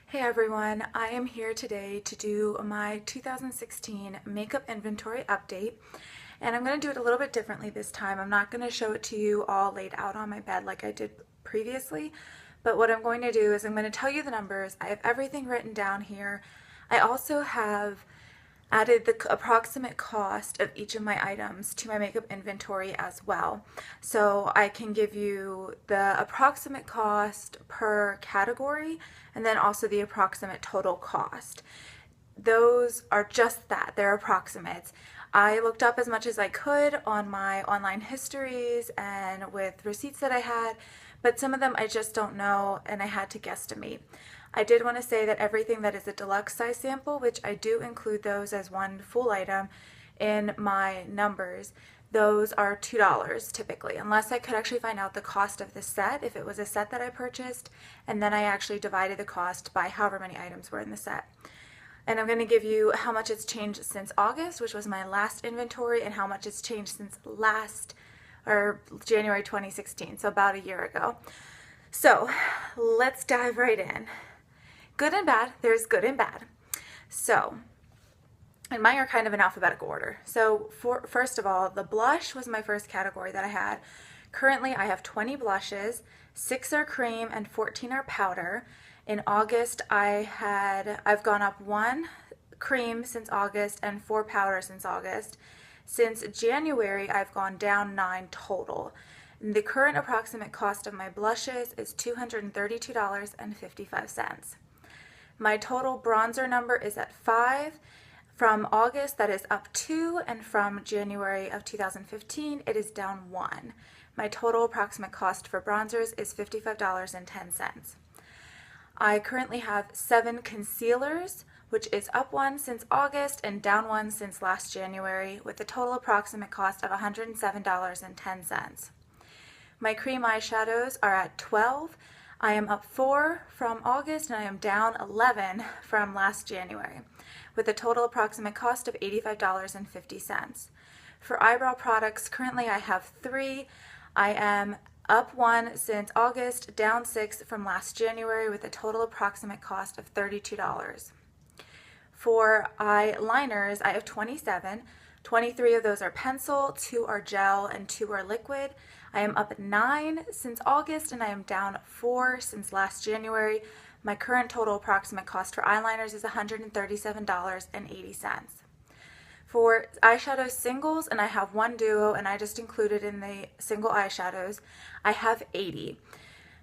Hey everyone, I am here today to do my 2016 makeup inventory update, and I'm going to do it a little bit differently this time. I'm not going to show it to you all laid out on my bed like I did previously, but what I'm going to do is I'm going to tell you the numbers. I have everything written down here. I also have added the approximate cost of each of my items to my makeup inventory as well. So I can give you the approximate cost per category and then also the approximate total cost. Those are just that, they're approximates. I looked up as much as I could on my online histories and with receipts that I had, but some of them I just don't know and I had to guesstimate. I did want to say that everything that is a deluxe size sample, which I do include those as one full item in my numbers, those are $2 typically, unless I could actually find out the cost of the set, if it was a set that I purchased, and then I actually divided the cost by however many items were in the set. And I'm going to give you how much it's changed since August, which was my last inventory, and how much it's changed since January 2016, so about a year ago. So let's dive right in. Good and bad, there's good and bad. So, and mine are kind of in alphabetical order. So first of all, the blush was my first category that I had. Currently I have 20 blushes, 6 are cream and 14 are powder. In August I've gone up 1 cream since August and 4 powder since August. Since January I've gone down 9 total. The current approximate cost of my blushes is $232.55. My total bronzer number is at 5. From August, that is up 2, and from January of 2015, it is down 1. My total approximate cost for bronzers is $55.10. I currently have 7 concealers, which is up 1 since August and down 1 since last January, with a total approximate cost of $107.10. My cream eyeshadows are at 12. I am up 4 from August and I am down 11 from last January, with a total approximate cost of $85.50. For eyebrow products, currently I have 3. I am up 1 since August, down 6 from last January, with a total approximate cost of $32. For eyeliners, I have 27. 23 of those are pencil, 2 are gel, and 2 are liquid. I am up 9 since August and I am down 4 since last January. My current total approximate cost for eyeliners is $137.80. For eyeshadow singles, and I have 1 duo and I just included in the single eyeshadows, I have 80.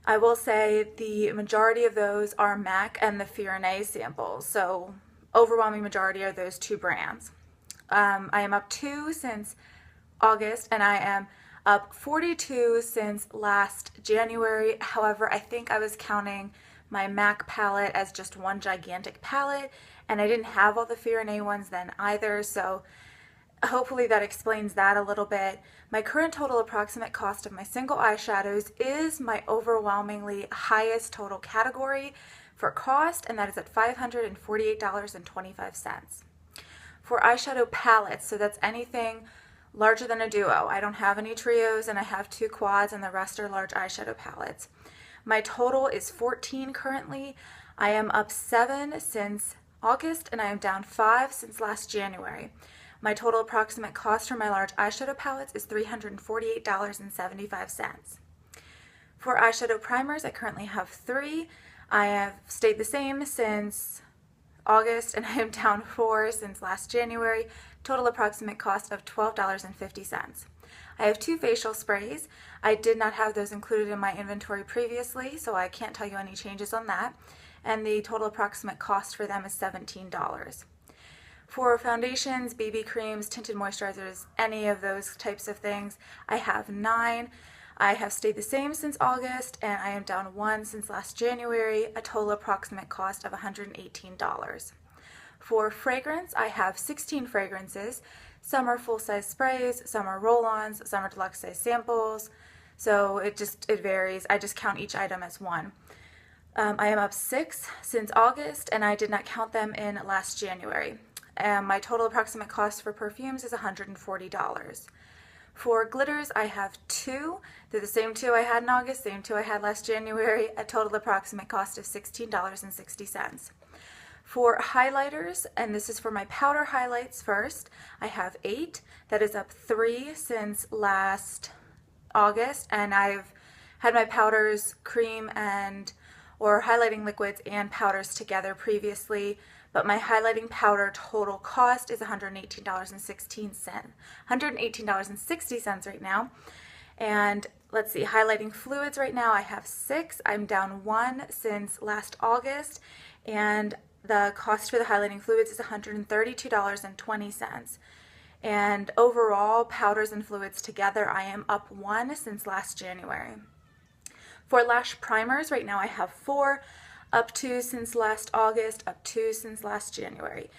I will say the majority of those are MAC and the Fiorne samples, so overwhelming majority are those 2 brands. I am up 2 since August and I am up 42 since last January. However, I think I was counting my MAC palette as just one gigantic palette and I didn't have all the Fiorne ones then either, so hopefully that explains that a little bit. My current total approximate cost of my single eyeshadows is my overwhelmingly highest total category for cost, and that is at $548.25. For eyeshadow palettes, so that's anything larger than a duo. I don't have any trios and I have 2 quads and the rest are large eyeshadow palettes. My total is 14 currently. I am up 7 since August and I am down 5 since last January. My total approximate cost for my large eyeshadow palettes is $348.75. For eyeshadow primers, I currently have 3. I have stayed the same since August and I am down 4 since last January. Total approximate cost of $12.50. I have 2 facial sprays. I did not have those included in my inventory previously, so I can't tell you any changes on that. And the total approximate cost for them is $17. For foundations, BB creams, tinted moisturizers, any of those types of things, I have 9. I have stayed the same since August and I am down 1 since last January, a total approximate cost of $118. For fragrance, I have 16 fragrances. Some are full-size sprays, some are roll-ons, some are deluxe size samples, so it varies. I just count each item as 1. I am up 6 since August and I did not count them in last January. My total approximate cost for perfumes is $140. For glitters, I have two. They're the same two I had in August, same two I had last January, a total approximate cost of $16.60. For highlighters, and this is for my powder highlights first, I have 8. That is up 3 since last August, and I've had my powders, cream or highlighting liquids and powders together previously, but my highlighting powder total cost is $118.16. $118.60 right now. And let's see, highlighting fluids right now I have 6. I'm down 1 since last August, and the cost for the highlighting fluids is $132.20. And overall, powders and fluids together, I am up 1 since last January. For lash primers, right now I have 4, up 2 since last August, up 2 since last January.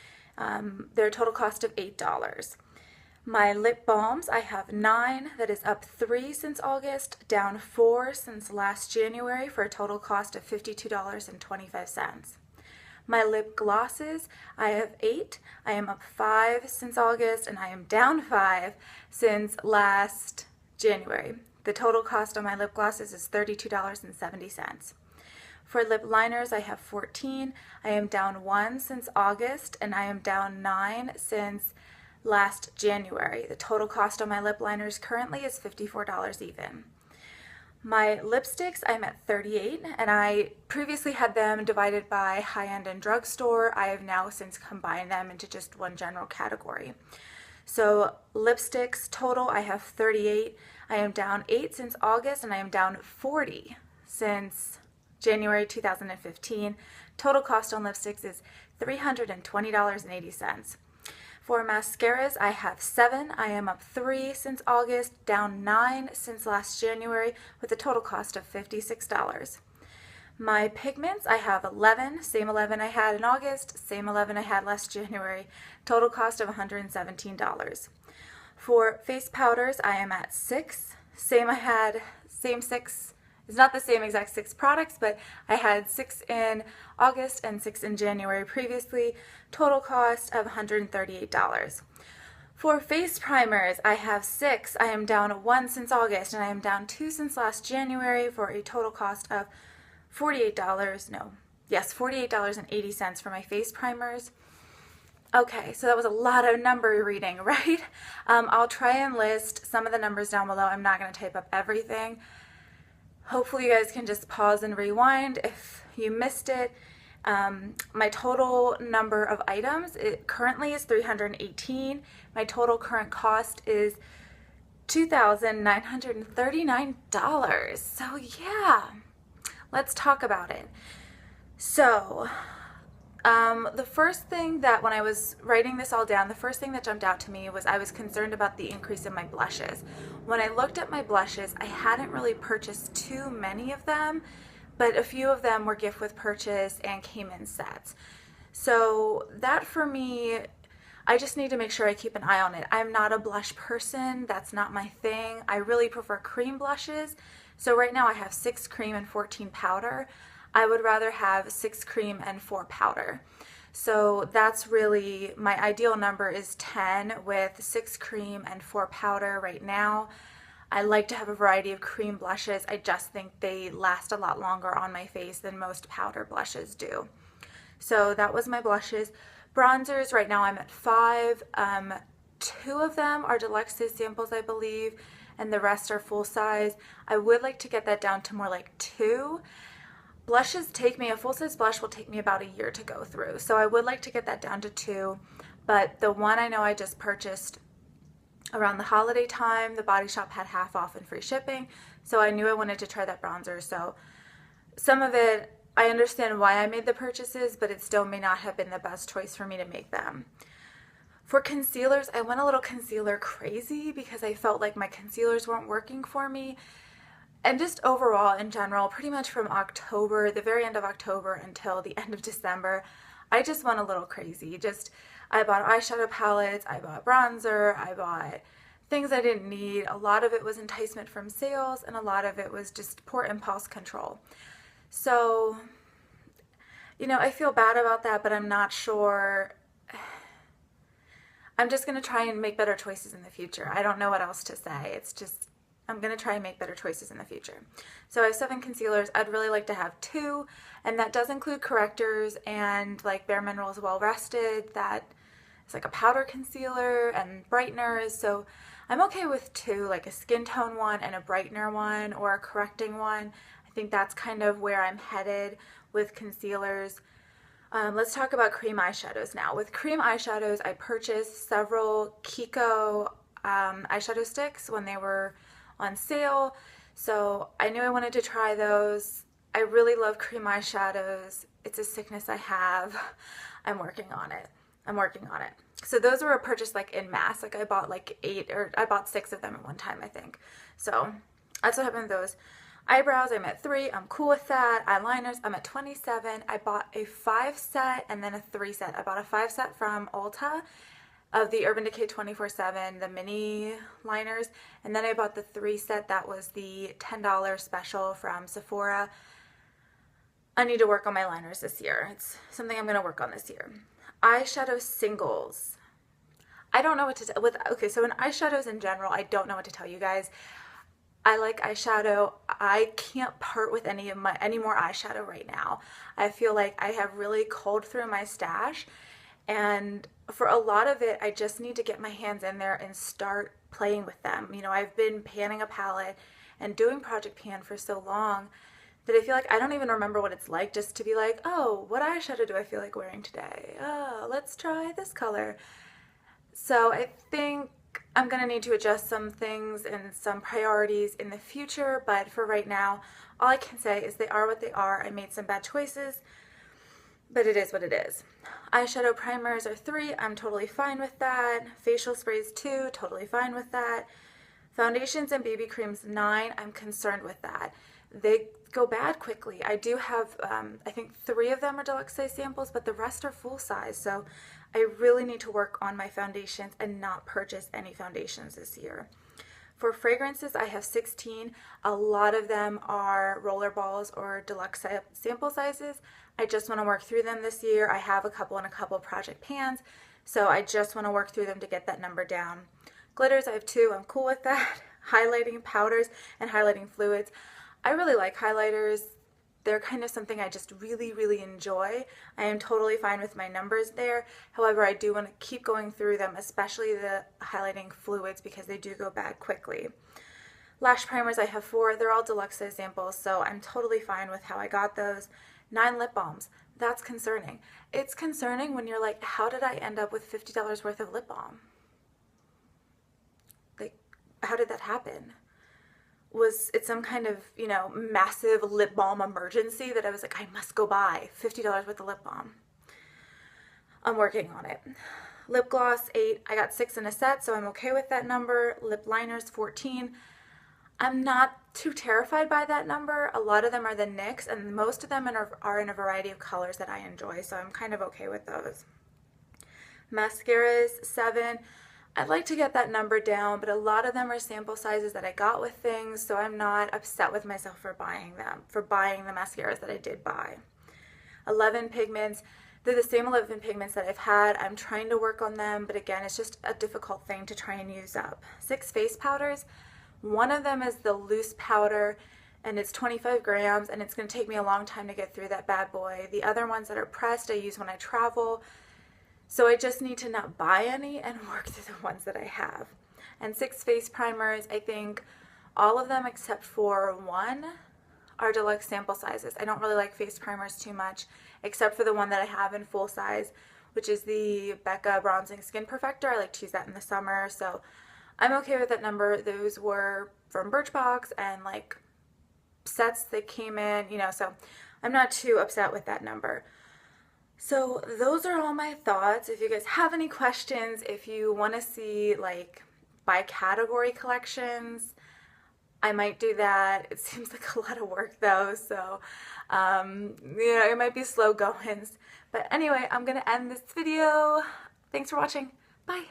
Their total cost of $8. My lip balms, I have 9, that is up 3 since August, down 4 since last January for a total cost of $52.25. My lip glosses, I have 8. I am up 5 since August, and I am down 5 since last January. The total cost on my lip glosses is $32.70. For lip liners, I have 14. I am down 1 since August, and I am down 9 since last January. The total cost on my lip liners currently is $54 even. My lipsticks, I'm at 38, and I previously had them divided by high-end and drugstore. I have now since combined them into just one general category. So lipsticks total, I have 38. I am down 8 since August, and I am down 40 since January 2015. Total cost on lipsticks is $320.80. For mascaras, I have 7. I am up 3 since August, down 9 since last January, with a total cost of $56. My pigments, I have 11, same 11 I had in August, same 11 I had last January, total cost of $117. For face powders, I am at 6, same 6. It's not the same exact 6 products, but I had 6 in August and 6 in January previously, total cost of $138. For face primers, I have 6. I am down 1 since August, and I am down 2 since last January for a total cost of $48.80 for my face primers. Okay, so that was a lot of number reading, right? I'll try and list some of the numbers down below. I'm not going to type up everything. Hopefully you guys can just pause and rewind if you missed it. My total number of items currently is 318. My total current cost is $2,939. So yeah, let's talk about it. So the first thing that when I was writing this all down, the first thing that jumped out to me was I was concerned about the increase in my blushes. When I looked at my blushes, I hadn't really purchased too many of them, but a few of them were gift with purchase and came in sets. So that for me, I just need to make sure I keep an eye on it. I'm not a blush person. That's not my thing. I really prefer cream blushes. So right now I have 6 cream and 14 powder. I would rather have 6 cream and 4 powder. So that's really, my ideal number is 10 with 6 cream and 4 powder right now. I like to have a variety of cream blushes. I just think they last a lot longer on my face than most powder blushes do. So that was my blushes. Bronzers, right now I'm at 5. 2 of them are deluxe samples, I believe, and the rest are full size. I would like to get that down to more like 2. Blushes a full-size blush will take me about a year to go through, so I would like to get that down to 2, but the one I know I just purchased around the holiday time, the Body Shop had half off and free shipping, so I knew I wanted to try that bronzer. So some of it, I understand why I made the purchases, but it still may not have been the best choice for me to make them. For concealers, I went a little concealer crazy because I felt like my concealers weren't working for me. And just overall, in general, pretty much from October, the very end of October until the end of December, I just went a little crazy. I bought eyeshadow palettes, I bought bronzer, I bought things I didn't need. A lot of it was enticement from sales, and a lot of it was just poor impulse control. So, I feel bad about that, but I'm not sure. I'm just going to try and make better choices in the future. I don't know what else to say. It's just, I'm going to try and make better choices in the future. So I have 7 concealers. I'd really like to have 2, and that does include correctors and like Bare Minerals Well Rested. That is like a powder concealer and brighteners. So I'm okay with 2, like a skin tone one and a brightener one, or a correcting one. I think that's kind of where I'm headed with concealers. Let's talk about cream eyeshadows now. With cream eyeshadows, I purchased several Kiko eyeshadow sticks when they were on sale. So I knew I wanted to try those. I really love cream eyeshadows. It's a sickness I have. I'm working on it. So those were a purchase like in mass. Like I bought like 8, or I bought 6 of them at one time, I think. So that's what happened with those. Eyebrows, I'm at 3. I'm cool with that. Eyeliners, I'm at 27. I bought a 5 set and then a 3 set. I bought a 5 set from Ulta of the Urban Decay 24/7, the mini liners, and then I bought the 3 set that was the $10 special from Sephora. I need to work on my liners this year. It's something I'm going to work on this year. Eyeshadow Singles. I don't know what to tell with. Okay, so in eyeshadows in general, I don't know what to tell you guys. I like eyeshadow. I can't part with any more eyeshadow right now. I feel like I have really culled through my stash, and for a lot of it, I just need to get my hands in there and start playing with them. You know, I've been panning a palette and doing Project Pan for so long that I feel like I don't even remember what it's like just to be like, oh, what eyeshadow do I feel like wearing today? Oh, let's try this color. So I think I'm going to need to adjust some things and some priorities in the future, but for right now, all I can say is they are what they are. I made some bad choices, but it is what it is. Eyeshadow primers are 3. I'm totally fine with that. Facial sprays 2. Totally fine with that. Foundations and BB creams 9. I'm concerned with that. They go bad quickly. I do have, I think 3 of them are deluxe size samples, but the rest are full size. So I really need to work on my foundations and not purchase any foundations this year. For fragrances, I have 16. A lot of them are roller balls or deluxe sample sizes. I just want to work through them this year. I have a couple Project Pans, so I just want to work through them to get that number down. Glitters, I have 2. I'm cool with that. Highlighting powders and highlighting fluids. I really like highlighters. They're kind of something I just really, really enjoy. I am totally fine with my numbers there. However, I do want to keep going through them, especially the highlighting fluids, because they do go bad quickly. Lash primers, I have 4. They're all deluxe size samples, so I'm totally fine with how I got those. 9 lip balms. That's concerning. It's concerning when you're like, how did I end up with $50 worth of lip balm? Like, how did that happen? Was it some kind of, you know, massive lip balm emergency that I was like, I must go buy $50 worth of lip balm? I'm working on it. Lip gloss 8. I got 6 in a set, so I'm okay with that number. Lip liners 14. I'm not too terrified by that number. A lot of them are the NYX, and most of them are in a variety of colors that I enjoy, so I'm kind of okay with those. Mascaras 7. I'd like to get that number down, but a lot of them are sample sizes that I got with things, so I'm not upset with myself for buying them, for buying the mascaras that I did buy. 11 pigments. They're the same 11 pigments that I've had. I'm trying to work on them, but again, it's just a difficult thing to try and use up. 6 face powders. One of them is the loose powder, and it's 25 grams, and it's going to take me a long time to get through that bad boy. The other ones that are pressed I use when I travel. So I just need to not buy any and work through the ones that I have. And 6 face primers, I think all of them except for 1 are deluxe sample sizes. I don't really like face primers too much, except for the one that I have in full size, which is the Becca Bronzing Skin Perfector. I like to use that in the summer, so I'm okay with that number. Those were from Birchbox and like sets that came in, you know, so I'm not too upset with that number. So those are all my thoughts. If you guys have any questions, if you want to see like by category collections, I might do that. It seems like a lot of work though, so you know, it might be slow goings. But anyway, I'm going to end this video. Thanks for watching. Bye.